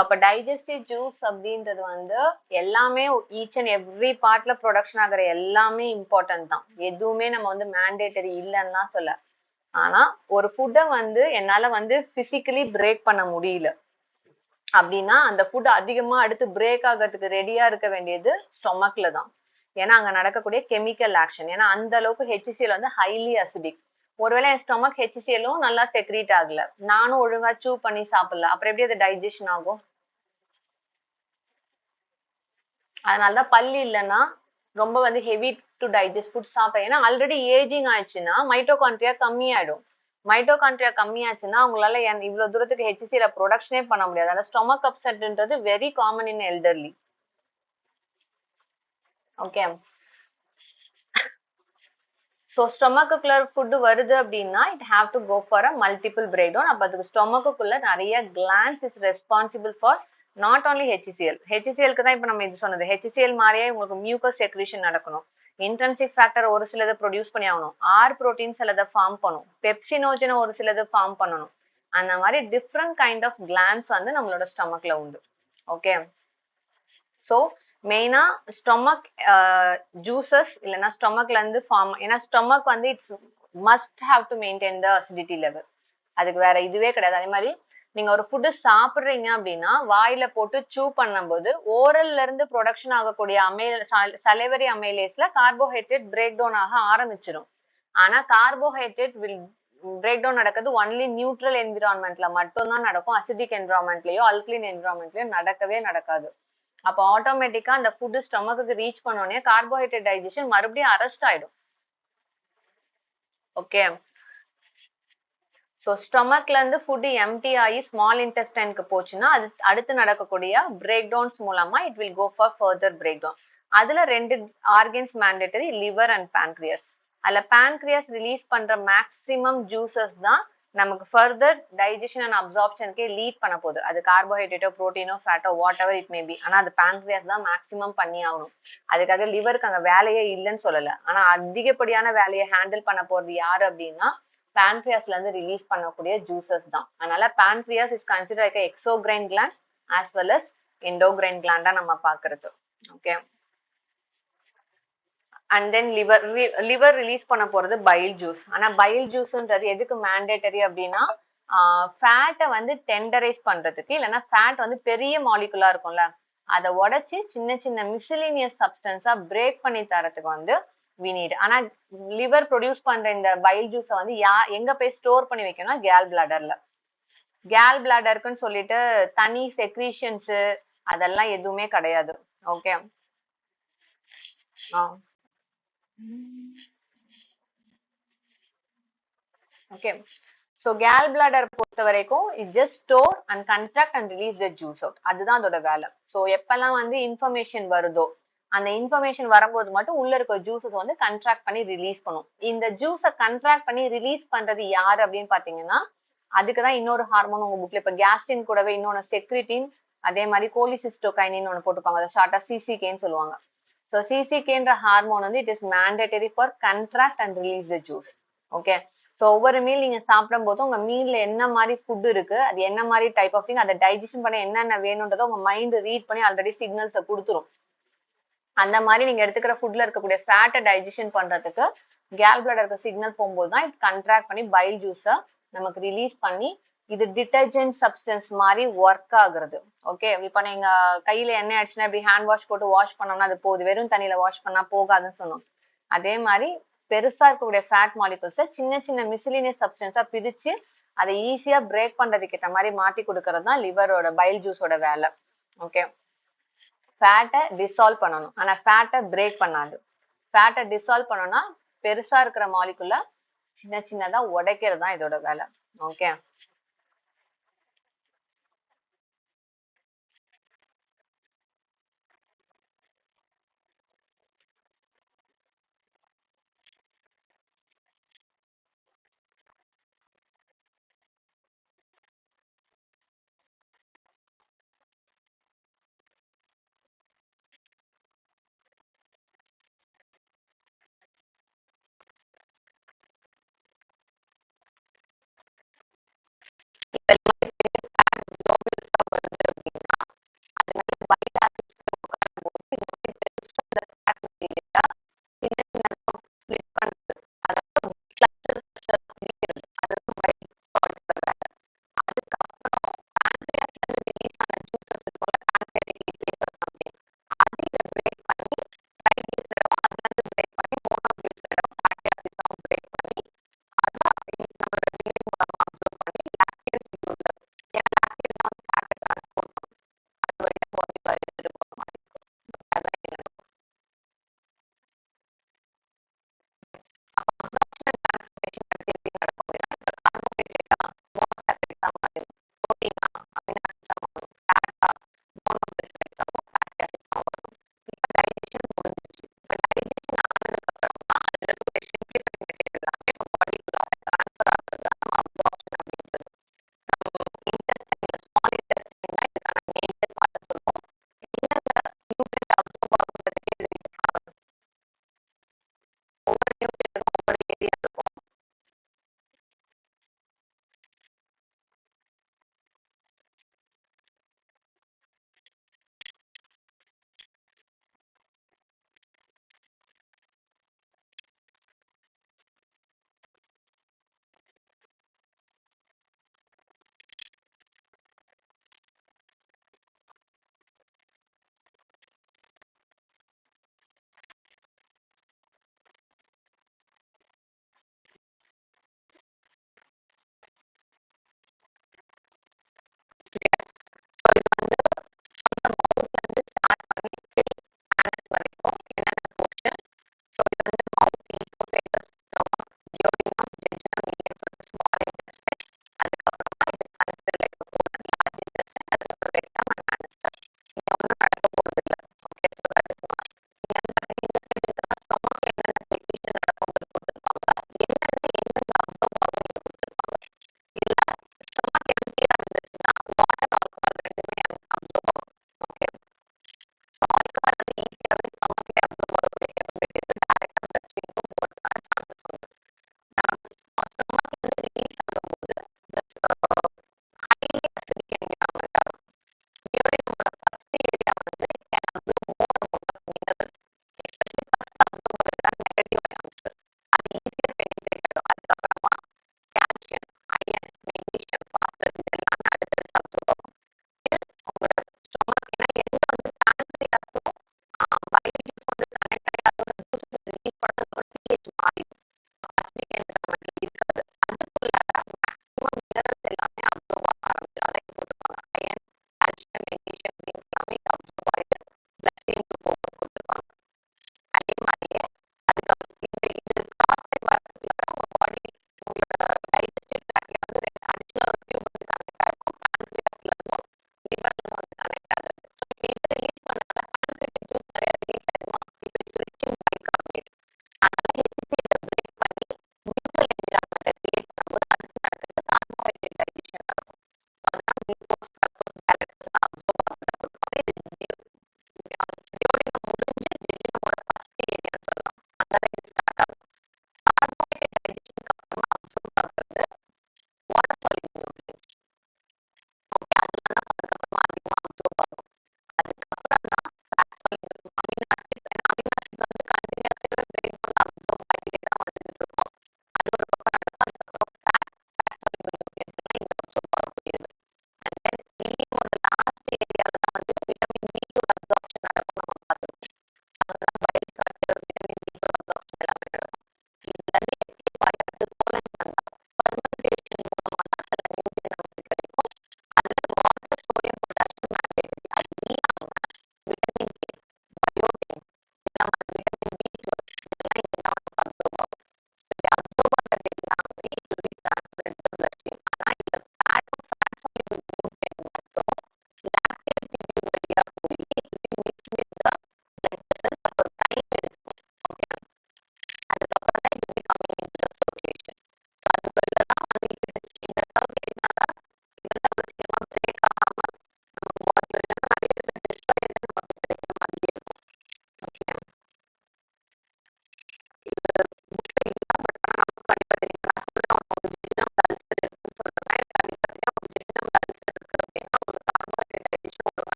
அப்ப digestive juice அப்படின்றது வந்து எல்லாமே ஈச் அண்ட் எவ்ரி பார்ட்ல ப்ரொடக்ஷன் ஆகிற எல்லாமே இம்பார்ட்டன்ட் தான். எதுவுமே நம்ம வந்து மேண்டேட்டரி இல்லைன்னா சொல்ல. ஆனா ஒரு ஃபுட்டை வந்து என்னால வந்து பிசிக்கலி பிரேக் பண்ண முடியல அப்படின்னா அந்த ஃபுட் அதிகமா அடுத்து பிரேக் ஆகிறதுக்கு ரெடியா இருக்க வேண்டியது ஸ்டொமக்ல தான். ஏன்னா அங்க நடக்கக்கூடிய கெமிக்கல் ஆக்ஷன். ஏன்னா அந்த அளவுக்கு ஹெச்சிசிஎல் வந்து ஹைலி அசிடிக். ஒருவேளை என் ஸ்டொமக் ஹெச்சிசிஎலும் நல்லா செக்ரீட் ஆகல, நானும் ஒழுங்கா சூ பண்ணி சாப்பிடல, அப்புறம் எப்படி அது டைஜஷன் ஆகும்? அதனாலதான் பல்லு இல்லைன்னா ரொம்ப வந்து ஹெவி டு டைஜஸ்ட் ஃபுட் சாப்பிட்டேன். ஏன்னா ஆல்ரெடி ஏஜிங் ஆயிடுச்சுன்னா மைட்டோகாண்ட்ரியா கம்மியாயிடும். மைட்டோகாண்ட்ரியா கம்மியாச்சுன்னா உங்களால இவ்வளவு தூரத்துக்கு ஹெச்சிசில ப்ரொடக்ஷனே பண்ண முடியாது. அதாவது ஸ்டொமக் அப்செட்ன்றது very common in elderly. Okay. So ஸ்டொமக்குள்ள ஃபுட் வருது அப்படின்னா it have to go for a multiple break down. அப்போ அதுக்கு ஸ்டொமக்குள்ள நிறைய glands is responsible for not only HCL. ஹெச்சிசிஎல்க்கு தான் இப்போ நம்ம இது சொன்னது. ஹெச்சிசிஎல் மாதிரியே உங்களுக்கு மியூக்கஸ் செக்ரீஷன் நடக்கணும். இன்ட்ரின்சிக் ஃபேக்டர் ஒரு சிலதை ப்ரொடியூஸ் பண்ணி ஆகணும். ஆர் புரோட்டீன் சிலதை ஃபார்ம் பண்ணும். பெப்சினோஜன் ஒரு சிலது ஃபார்ம் பண்ணணும். அந்த மாதிரி டிஃப்ரெண்ட் கைண்ட் ஆஃப் கிளான்ஸ் வந்து நம்மளோட ஸ்டொமக்ல உண்டு. ஓகே. ஸோ மெயினா ஸ்டொமக் ஜூசஸ் இல்லைன்னா ஸ்டொமக்ல இருந்து ஃபார்ம். ஏன்னா ஸ்டொமக் வந்து it's must have to maintain the acidity level. அதுக்கு வேற இதுவே கிடையாது. அதே மாதிரி நீங்க ஒரு ஃபுட்டு சாப்பிடுறீங்க அப்படின்னா வாயில போட்டு சூ பண்ணும்போது ஓரல்ல இருந்து ப்ரொடக்ஷன் ஆகக்கூடிய சலைவரி அமைலேஸ்ல கார்போஹைட்ரேட் பிரேக் டவுன் ஆக ஆரம்பிச்சிடும். ஆனா கார்போஹைட்ரேட் வில் பிரேக் டவுன் நடக்கிறது ஒன்லி நியூட்ரல் என்விரான்மெண்ட்ல மட்டும் தான் நடக்கும். அசிடிக் என்விரான்மெண்ட்லயோ அல்கலின் என்விரான்மெண்ட்லயோ நடக்கவே நடக்காது. அப்போ ஆட்டோமேட்டிக்கா அந்த ஃபுட் ஸ்டொமக்கு ரீச் பண்ணோடனே கார்போஹைட்ரேட் டைஜஷன் மறுபடியும் அரெஸ்ட் ஆயிடும். ஓகே. ஸோ ஸ்டொமக்ல இருந்து ஃபுட் எம்டி ஆகி ஸ்மால் இன்டெஸ்டைனுக்கு போச்சுன்னா அது அடுத்து நடக்கக்கூடிய பிரேக் டவுன்ஸ் மூலமா it will go for further break down. அதுல 2 organs mandatory, liver and pancreas. அதுல பேன்க்ரியாஸ் ரிலீஸ் பண்ற மேக்சிமம் ஜூசஸ் தான் நமக்கு ஃபர்தர் டைஜஷன் அண்ட் அப்சார்ப்ஷனுக்கே லீட் பண்ண போகுது. அது கார்போஹைட்ரேட்டோ ப்ரோட்டீனோ ஃபேட்டோ whatever it may be. ஆனா அது பேன்க்ரியாஸ் தான் மேக்சிமம் பண்ணி ஆகணும். அதுக்காக லிவருக்கு அங்க வேலையே இல்லைன்னு சொல்லல. ஆனா அதிகப்படியான வேலையை ஹேண்டில் பண்ண போறது யாரு அப்படின்னா pancreasல இருந்து ரிலீஸ் பண்ணக்கூடிய ஜூசஸ் தான். அதனால pancreas is considered like a exocrine gland as well as endocrine gland நம்ம பாக்குறது. Okay. And then liver release பண்ண போறது பைல் ஜூஸ். ஆனா பைல் ஜூஸ்ன்றது எதுக்கு மேண்டேட்டரி அப்படின்னா ஃபேட்டை வந்து டெண்டரைஸ் பண்றதுக்கு, இல்லைன்னா ஃபேட் வந்து பெரிய மாலிகுலா இருக்கும்ல அதை உடைச்சு சின்ன சின்ன மிசிலினியஸ் சப்ஸ்டன்ஸா பிரேக் பண்ணி தரதுக்கு வந்து we need. ஆனா லிவர் ப்ரொடியூஸ் பண்ற இந்த பைல் ஜூஸை வந்து எங்க போய் ஸ்டோர் பண்ணி வைக்கணும்னா கேல் பிளாடர்ல. கேல் பிளாடருக்குன்னு சொல்லிட்டு தனி செக்ரீஷன்ஸ் அதெல்லாம் எதுவுமே கிடையாது. Okay. Okay. So Khel bladder பொறுத்த வரைக்கும் it just store and contract and release the juice out. அதுதான் அதோட வேலை. ஸோ எப்பெல்லாம் வந்து இன்ஃபர்மேஷன் வருதோ அந்த இன்ஃபர்மேஷன் வரும்போது மட்டும் உள்ள இருக்க ஜூஸஸ் வந்து கண்ட்ராக்ட் பண்ணி ரிலீஸ் பண்ணும். இந்த ஜூஸை கண்ட்ராக்ட் பண்ணி ரிலீஸ் பண்றது யாரு அப்படின்னு பாத்தீங்கன்னா அதுக்குதான் இன்னொரு ஹார்மோன் உங்க புக்ல இப்ப கேஸ்டின் கூடவே இன்னொன்னு செக்ரிட்டின், அதே மாதிரி கோலிசிஸ்டோகைனின் ஒன்று போட்டுப்பாங்க. அதை ஷார்ட்டா சிசிகேன்னு சொல்லுவாங்க. ஸோ சிசிகேன்ற ஹார்மோன் வந்து it is mandatory for contract and release the juice. Okay. So ஒவ்வொரு மீல் நீங்க சாப்பிடும் போதும் உங்க மீல்ல என்ன மாதிரி ஃபுட் இருக்கு, அது என்ன மாதிரி டைப் ஆஃப் திங், அதை டைஜஷன் பண்ண என்னென்ன வேணும்ன்றதை உங்க மைண்ட் ரீட் பண்ணி ஆல்ரெடி சிக்னல்ஸை கொடுத்துரும். அந்த மாதிரி நீங்க எடுத்துக்கிற ஃபுட்ல இருக்கக்கூடிய ஃபேட்டை டைஜஷன் பண்றதுக்கு கேல் பிளாடருக்கு சிக்னல் போகும்போது தான் இது கண்ட்ராக்ட் பண்ணி பைல் ஜூஸை நமக்கு ரிலீஸ் பண்ணி இது டிட்டர்ஜென்ட் சப்ஸ்டன்ஸ் மாதிரி ஒர்க் ஆகுறது. ஓகே. இப்ப நீங்க கையில எண்ணெய் ஆயிடுச்சுன்னா இப்படி ஹேண்ட் வாஷ் போட்டு வாஷ் பண்ணோம்னா அது போகுது, வெறும் தண்ணியில வாஷ் பண்ணா போகாதுன்னு சொன்னோம். அதே மாதிரி பெருசா இருக்கக்கூடிய ஃபேட் மாலிகுல்ஸை சின்ன சின்ன மிசிலினியஸ் சப்ஸ்டன்ஸா பிரிச்சு அதை ஈஸியா பிரேக் பண்றதுக்கு ஏற்ற மாதிரி மாத்தி கொடுக்கறது தான் லிவரோட பைல் ஜூஸோட வேலை. ஓகே. ஃபேட்டை டிசால்வ் பண்ணணும், ஆனா ஃபேட்டை பிரேக் பண்ணாது. ஃபேட்டை டிசால்வ் பண்ணணும்னா பெருசா இருக்கிற மாலிகுல சின்ன சின்னதா உடைக்கிறது தான் இதோட வேலை. ஓகே.